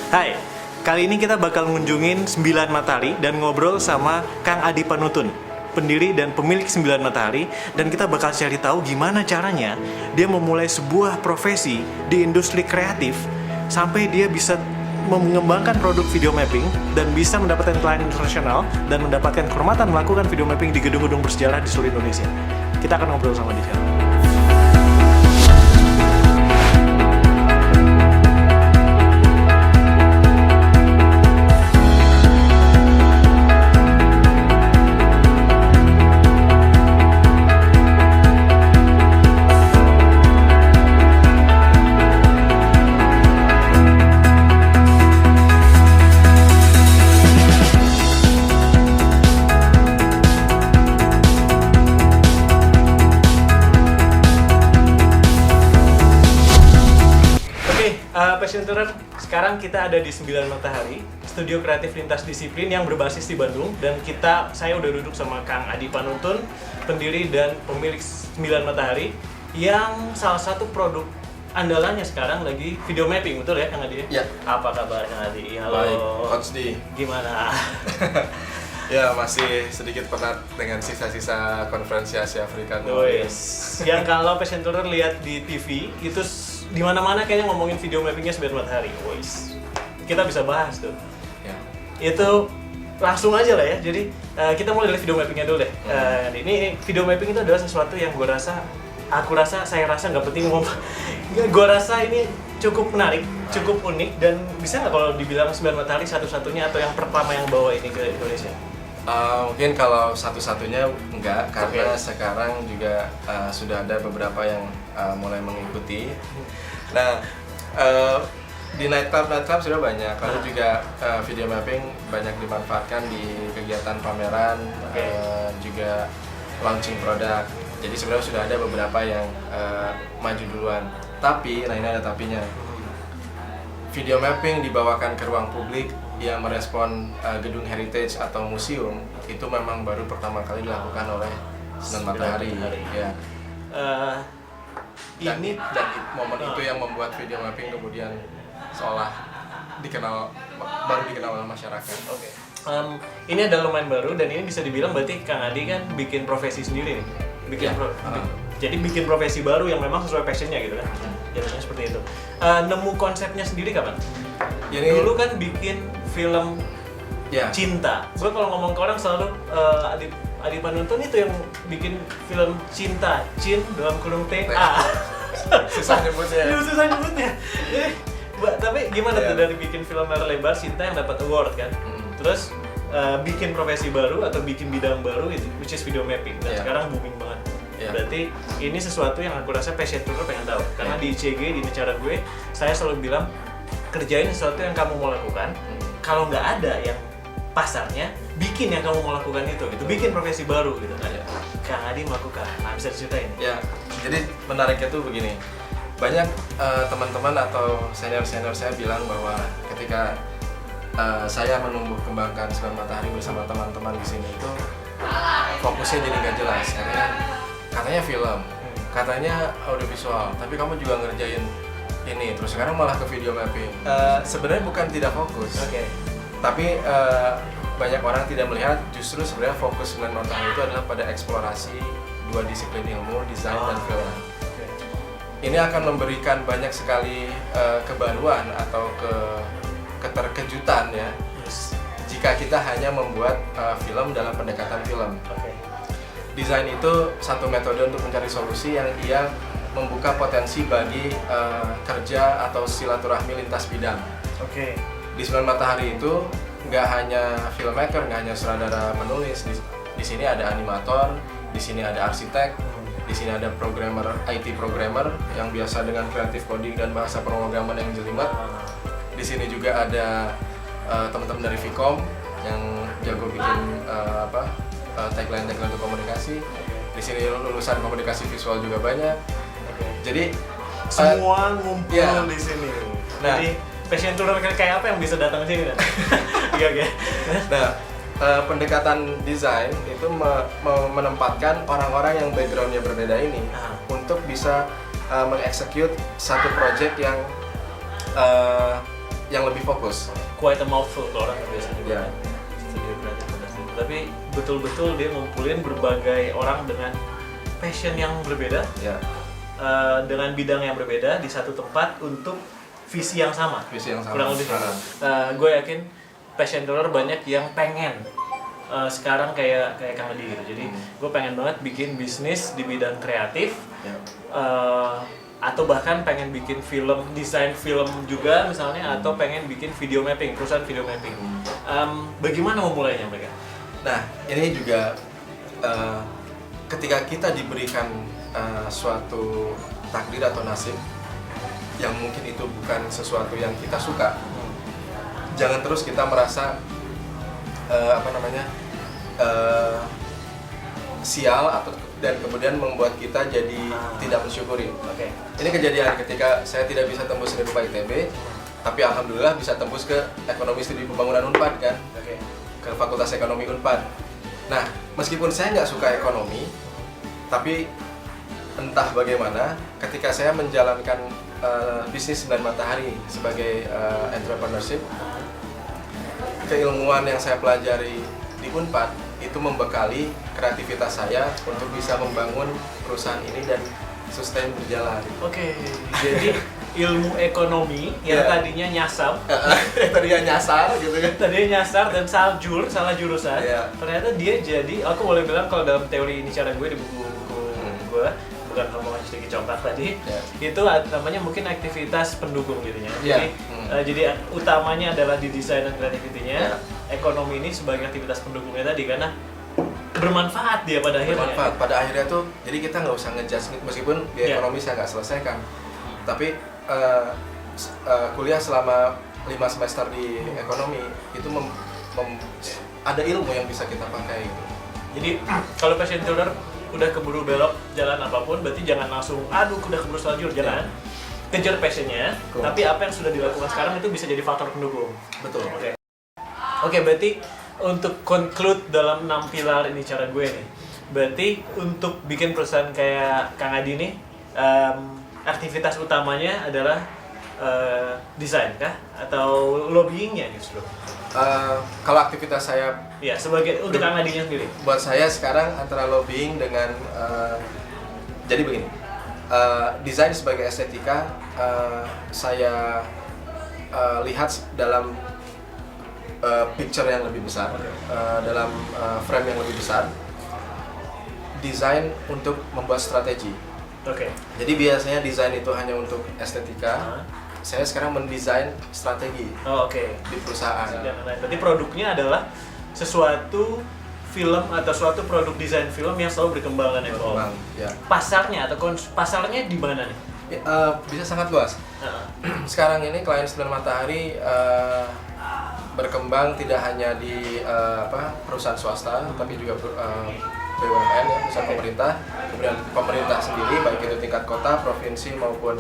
Hai, kali ini kita bakal ngunjungin 9 Matahari dan ngobrol sama Kang Adi Panutun, pendiri dan pemilik 9 Matahari, dan kita bakal cari tahu gimana caranya dia memulai sebuah profesi di industri kreatif sampai dia bisa mengembangkan produk video mapping dan bisa mendapatkan klien internasional dan mendapatkan kehormatan melakukan video mapping di gedung-gedung bersejarah di seluruh Indonesia. Kita akan ngobrol sama dia. Passion Tourer, sekarang kita ada di 9 Matahari, studio kreatif lintas disiplin yang berbasis di Bandung, dan saya udah duduk sama Kang Adi Panutun, pendiri dan pemilik 9 Matahari, yang salah satu produk andalannya sekarang lagi video mapping, betul ya Kang Adi? Ya. Apa kabar Kang Adi? Halo. Baik, Coach D. Gimana? Ya, masih sedikit penat dengan sisa-sisa konferensi Asia Afrika. Yang kalau Passion Tourer lihat di TV, itu di mana-mana kayaknya ngomongin video mappingnya 9 Matahari. Kita bisa bahas tuh. Ya. Itu langsung aja lah ya. Jadi kita mulai dari video mappingnya dulu deh. Ini video mapping itu adalah sesuatu yang saya rasa nggak penting ngomong. Gue rasa ini cukup menarik, cukup unik, dan bisa nggak kalau dibilang 9 Matahari satu-satunya atau yang pertama yang bawa ini ke Indonesia? Mungkin kalau satu-satunya enggak, karena sekarang juga sudah ada beberapa yang mulai mengikuti. Nah, di nightclub sudah banyak, lalu juga video mapping banyak dimanfaatkan di kegiatan pameran, juga launching produk. Jadi sebenarnya sudah ada beberapa yang maju duluan. Tapi, nah ini ada tapinya. Video mapping dibawakan ke ruang publik yang merespon gedung heritage atau museum itu memang baru pertama kali dilakukan oleh 9 Matahari. Ya. Dan momen itu yang membuat video mapping kemudian seolah baru dikenal oleh masyarakat. Ini adalah lumayan baru, dan ini bisa dibilang berarti Kang Adi kan bikin profesi sendiri nih. Jadi bikin profesi baru yang memang sesuai passionnya gitu kan. Jadinya seperti itu. Nemu konsepnya sendiri kapan? Dulu kan bikin film cinta. Gue kalau ngomong ke orang selalu Adi Panutun itu yang bikin film cinta, Cin dalam kurung TA. Susah nyebutnya. Susah nyebutnya. Tapi gimana tuh dari bikin film layar lebar cinta yang dapat award kan? Terus bikin profesi baru atau bikin bidang baru, which is video mapping, dan sekarang booming banget. Berarti ini sesuatu yang aku rasa Passion Tourer pengen tahu. Karena di ICG, di Bicara Gue, saya selalu bilang kerjain sesuatu yang kamu mau lakukan. Kalau nggak ada yang pasarnya, bikin yang kamu mau lakukan itu. Bikin profesi baru gitu. Kang Adi melakukan. Nah, bisa diceritain? Ya, jadi menariknya tuh begini. Banyak teman-teman atau senior-senior saya bilang bahwa ketika saya menumbuh kembangkan 9 Matahari bersama teman-teman di sini itu fokusnya jadi nggak jelas, karena katanya film, katanya audiovisual, tapi kamu juga ngerjain ini, terus sekarang malah ke video mapping. Sebenarnya bukan tidak fokus, tapi banyak orang tidak melihat justru sebenarnya fokus 9 Matahari itu adalah pada eksplorasi dua disiplin ilmu, desain dan film. Ini akan memberikan banyak sekali kebaruan atau keterkejutan ya, jika kita hanya membuat film dalam pendekatan film. Desain itu satu metode untuk mencari solusi yang ia membuka potensi bagi kerja atau silaturahmi lintas bidang. Di 9 Matahari itu nggak hanya filmmaker, nggak hanya sutradara penulis. Di sini ada animator, di sini ada arsitek, di sini ada programmer, IT programmer yang biasa dengan creative coding dan bahasa pemrograman yang jelimet. Di sini juga ada teman-teman dari Vcom yang jago bikin tagline untuk komunikasi. Di sini lulusan komunikasi visual juga banyak. Jadi semua ngumpul di sini. Nah, jadi Passion Tourer kayak apa yang bisa datang ke sini? Nah, pendekatan desain itu menempatkan orang-orang yang backgroundnya berbeda ini untuk bisa mengeksekut satu project yang yang lebih fokus. Quite a mouthful kalau orang biasanya Iya. studio kreatif industry. Tapi betul-betul dia ngumpulin berbagai orang dengan passion yang berbeda, Ya, dengan bidang yang berbeda di satu tempat untuk visi yang sama. visi yang sama. Kurang lebih. Gue yakin passioner banyak yang pengen sekarang kayak Kang Adi gitu. Jadi gue pengen banget bikin bisnis di bidang kreatif. Ya. Atau bahkan pengen bikin film, desain film juga misalnya, atau pengen bikin video mapping, perusahaan video mapping. Bagaimana memulainya mereka? Nah, ini juga ketika kita diberikan suatu takdir atau nasib yang mungkin itu bukan sesuatu yang kita suka, jangan terus kita merasa sial atau dan kemudian membuat kita jadi tidak mensyukuri. Oke. Ini kejadian ketika saya tidak bisa tembus Seni Rupa ITB, tapi alhamdulillah bisa tembus ke Ekonomi Studi Pembangunan Unpad kan, Oke. ke Fakultas Ekonomi Unpad. Nah, meskipun saya nggak suka ekonomi, tapi entah bagaimana, ketika saya menjalankan bisnis 9 matahari sebagai entrepreneurship, keilmuan yang saya pelajari di Unpad itu membekali kreativitas saya untuk bisa membangun perusahaan ini dan sustain berjalan. Oke. Jadi ilmu ekonomi yang Yeah. tadinya nyasar, Tadinya nyasar gitu kan. tadinya nyasar dan salah jurusan. Yeah. Ternyata dia jadi, aku boleh bilang kalau dalam teori ini cara gue di buku-buku gue, bukan ngomongin sedikit contoh tadi, Yeah. itu namanya mungkin aktivitas pendukung gitu ya. Yeah. Jadi utamanya adalah di desain dan kreativitinya. Yeah. Ekonomi ini sebagai aktivitas pendukungnya tadi karena bermanfaat dia pada akhirnya. Bermanfaat. Pada akhirnya tuh, jadi kita nggak usah ngejudge meskipun di Yeah. ekonomi saya nggak selesaikan, tapi kuliah selama 5 semester di ekonomi itu ada ilmu yang bisa kita pakai gitu. Jadi kalau passion tuner udah keburu belok jalan apapun, berarti jangan langsung aduh udah keburu salah jalur, jangan. Kejar passionnya, Cool. tapi apa yang sudah dilakukan sekarang itu bisa jadi faktor pendukung. Betul. Oke, berarti untuk conclude dalam 6 pilar ini cara gue nih. Berarti untuk bikin perusahaan kayak Kang Adi nih, aktivitas utamanya adalah desain kah? Atau lobbyingnya justru? Kalau aktivitas saya Ya, sebagai untuk Kang Adinya sendiri. buat saya sekarang antara lobbying dengan jadi begini, desain sebagai estetika saya lihat dalam picture yang lebih besar, dalam frame yang lebih besar. Desain untuk membuat strategi. Oke. Jadi biasanya desain itu hanya untuk estetika. Saya sekarang mendesain strategi Oh, oke. di perusahaan. Dan lain-lain. Berarti produknya adalah sesuatu film atau suatu produk desain film yang selalu berkembang dan evolve. Berkembang, ya. Pasarnya atau pasarnya di mana nih? Bisa sangat luas. Sekarang ini klien 9 Matahari berkembang tidak hanya di perusahaan swasta, tapi juga BUMN ya, perusahaan pemerintah, kemudian pemerintah sendiri baik itu tingkat kota, provinsi maupun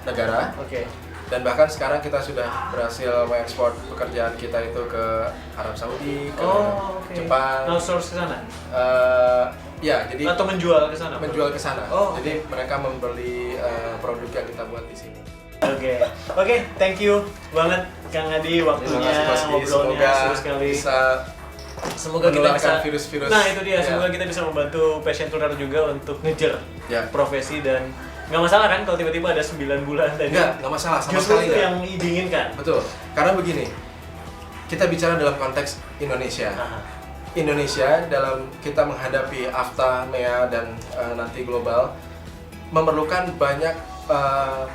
negara. Oke. Dan bahkan sekarang kita sudah berhasil mengekspor pekerjaan kita itu ke Arab Saudi, ke Jepang. Outsource ke sana? Ya, jadi Atau menjual ke sana? menjual ke sana. Oh, jadi mereka membeli produk yang kita buat di sini. Oke, thank you banget Kang Adi waktunya, Terima kasih, Mas Gi. ngobrolnya Semoga seru sekali. Semoga kita menularkan bisa virus-virus. Nah itu dia, Ya. semoga kita bisa membantu passion tuner juga untuk ngejar Ya. profesi dan nggak masalah kan kalau tiba-tiba ada 9 bulan dan Nggak masalah sama justru sekali itu nggak. yang diinginkan. Betul, karena begini, kita bicara dalam konteks Indonesia. Aha. Indonesia dalam kita menghadapi AFTA, MEA, dan nanti global memerlukan banyak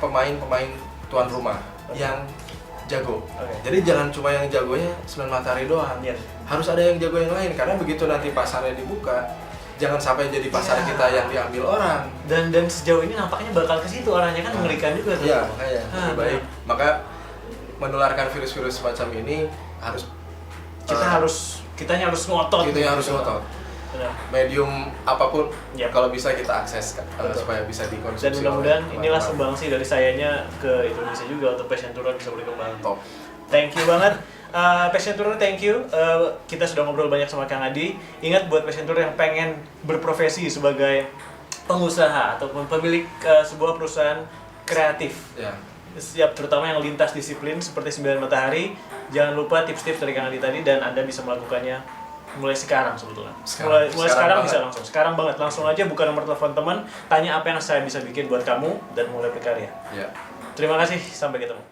pemain-pemain tuan rumah yang jago. Jadi jangan cuma yang jagonya 9 Matahari doang. Yes. Harus ada yang jago yang lain karena begitu nanti pasarnya dibuka, jangan sampai jadi pasar kita yang diambil orang. Dan sejauh ini nampaknya bakal ke situ arahnya kan mengerikan juga tuh. Iya, makanya lebih baik. Maka menularkan virus-virus semacam ini harus kitanya harus ngotot. kita yang harus ngotot. Benar. Medium apapun Yap. kalau bisa kita akses supaya bisa Dan dikonsumsi. mudah-mudahan oleh inilah teman-teman. sumbangsi dari sayanya ke Indonesia juga untuk passion tuner bisa berkembang. Top. Thank you banget. Passion Tour, thank you. Kita sudah ngobrol banyak sama Kang Adi. Ingat buat Passion Tour yang pengen berprofesi sebagai pengusaha ataupun pemilik sebuah perusahaan kreatif. Ya. terutama yang lintas disiplin seperti 9 Matahari. Jangan lupa tips-tips dari Kang Adi tadi dan Anda bisa melakukannya mulai sekarang sebetulnya. Mulai sekarang bisa langsung. Sekarang banget, langsung aja buka nomor telepon teman, tanya apa yang saya bisa bikin buat kamu dan mulai berkarya. Ya. Terima kasih, sampai ketemu.